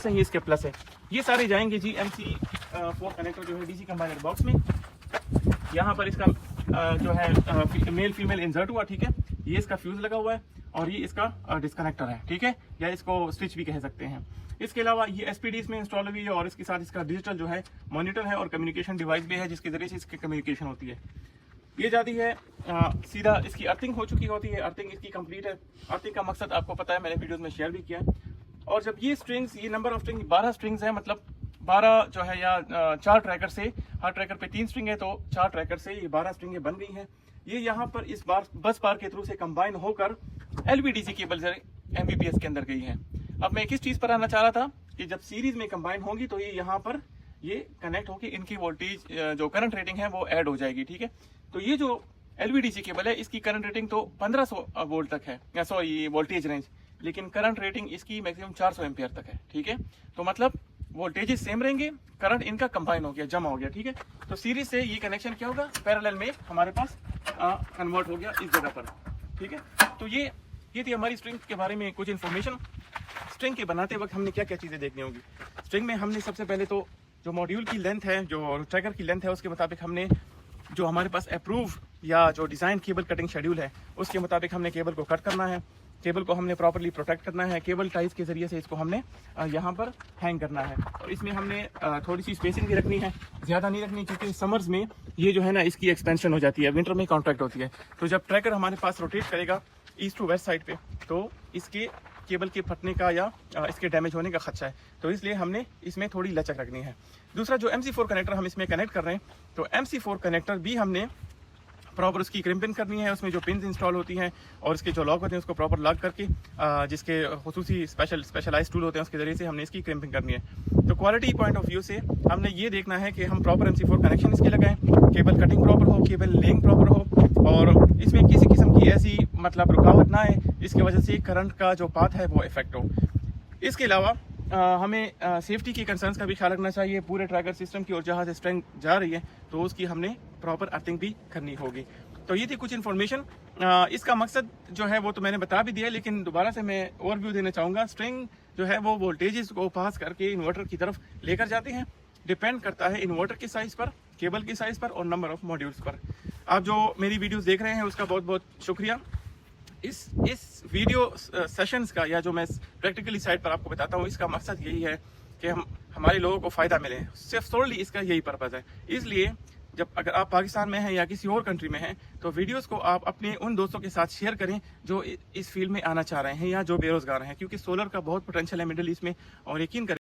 ये इसके प्लस है। ये सारे जाएंगे जी MC4 कनेक्टर जो है डीसी कंबाइनर बॉक्स में। यहाँ पर इसका जो है मेल फीमेल इंसर्ट हुआ, ठीक है। ये इसका फ्यूज लगा हुआ है और ये इसका डिस्कनेक्टर है, ठीक है, या इसको स्विच भी कह सकते हैं। इसके अलावा ये SPD इसमें इंस्टॉल हुई है और इसके साथ इसका डिजिटल जो है मॉनिटर है और कम्युनिकेशन डिवाइस भी है जिसके जरिए से इसकी कम्युनिकेशन होती है। ये जाती है सीधा, इसकी अर्थिंग हो चुकी होती है, अर्थिंग इसकी कंप्लीट है। अर्थिंग का मकसद आपको पता है, मैंने वीडियोस में शेयर भी किया है। और जब ये स्ट्रिंग्स, ये नंबर ऑफ स्ट्रिंग 12 स्ट्रिंग्स है, मतलब 12 जो है या 4 ट्रैकर से, हर ट्रैकर पे 3 स्ट्रिंग है तो 4 ट्रैकर से ये 12 स्ट्रिंगें बन गई हैं। ये यहाँ पर इस बार बस बार के थ्रू से कंबाइन होकर LVDC केबल से MBPS के अंदर गई है। अब मैं किस चीज़ पर आना चाह रहा था कि जब सीरीज में कंबाइन होंगी तो ये यहाँ पर ये कनेक्ट होकर इनकी वोल्टेज जो करंट रेटिंग है वो ऐड हो जाएगी, ठीक है। तो ये जो LVDC केबल है इसकी करंट रेटिंग तो 1500 वोल्ट तक है, सॉरी वोल्टेज रेंज, लेकिन करंट रेटिंग इसकी मैक्सिमम 400 एम्पियर तक है, ठीक है। तो मतलब वोल्टेजेस सेम रहेंगे, करंट इनका कंबाइन हो गया, जमा हो गया, ठीक है। तो सीरीज से ये कनेक्शन क्या होगा, पैरेलल में हमारे पास कन्वर्ट हो गया इस जगह पर, ठीक है। तो ये थी हमारी स्ट्रिंग के बारे में कुछ इन्फॉर्मेशन। स्ट्रिंग के बनाते वक्त हमने क्या क्या चीज़ें देखनी होगी। स्ट्रिंग में हमने सबसे पहले तो जो मॉड्यूल की लेंथ है, जो ट्रैकर की लेंथ है, उसके मुताबिक हमने जो हमारे पास अप्रूव या जो डिज़ाइन केबल कटिंग शेड्यूल है उसके मुताबिक हमने केबल को कट करना है। केबल को हमने प्रॉपर्ली प्रोटेक्ट करना है। केबल टाइज के ज़रिए से इसको हमने यहाँ पर हैंग करना है और इसमें हमने थोड़ी सी स्पेसिंग भी रखनी है, ज़्यादा नहीं रखनी, क्योंकि समर्स में ये जो है ना इसकी एक्सपेंशन हो जाती है, विंटर में कॉन्ट्रैक्ट होती है। तो जब ट्रैकर हमारे पास रोटेट करेगा ईस्ट टू वेस्ट साइड पे तो इसके केबल के फटने का या इसके डैमेज होने का खदशा है, तो इसलिए हमने इसमें थोड़ी लचक रखनी है। दूसरा जो MC4 कनेक्टर हम इसमें कनेक्ट कर रहे हैं, तो MC4 कनेक्टर भी हमने प्रॉपर उसकी क्रिम्पिंग करनी है। उसमें जो पिन्स इंस्टॉल होती हैं और इसके जो लॉक होते हैं उसको प्रॉपर लॉक करके जिसके खुसूसी स्पेशलाइज टूल होते हैं उसके ज़रिए से हमने इसकी क्रिम्पिंग करनी है। तो क्वालिटी पॉइंट ऑफ व्यू से हमने ये देखना है कि हम प्रॉपर MC4 कनेक्शन इसके लगाएं, केबल कटिंग प्रॉपर हो, केबल लेइंग प्रॉपर हो और इसमें किसी किस्म की ऐसी मतलब रुकावट ना आए जिसकी वजह से करंट का जो पाथ है वो इफेक्ट हो। इसके अलावा हमें सेफ्टी की कंसर्न्स का भी ख्याल रखना चाहिए। पूरे ट्रैकर सिस्टम की और जहाँ से स्ट्रिंग जा रही है तो उसकी हमने प्रॉपर अर्थिंग भी करनी होगी। तो ये थी कुछ इन्फॉर्मेशन। इसका मकसद जो है वो तो मैंने बता भी दिया, लेकिन दोबारा से मैं ओवरव्यू देना चाहूँगा। स्ट्रिंग जो है वो वोल्टेजेस को पास करके इन्वर्टर की तरफ लेकर जाते हैं। डिपेंड करता है इन्वर्टर के साइज़ पर, केबल के साइज़ पर और नंबर ऑफ मॉड्यूल्स पर। आप जो मेरी वीडियोज़ देख रहे हैं उसका बहुत बहुत शुक्रिया। इस वीडियो सेशंस का या जो मैं प्रैक्टिकली साइड पर आपको बताता हूँ, इसका मकसद यही है कि हमारे लोगों को फ़ायदा मिले। सिर्फ सोलली इसका यही पर्पज़ है। इसलिए जब अगर आप पाकिस्तान में हैं या किसी और कंट्री में हैं तो वीडियोस को आप अपने उन दोस्तों के साथ शेयर करें जो इस फील्ड में आना चाह रहे हैं या जो बेरोज़गार हैं, क्योंकि सोलर का बहुत पोटेंशियल है मिडिल ईस्ट में। और यकीन करें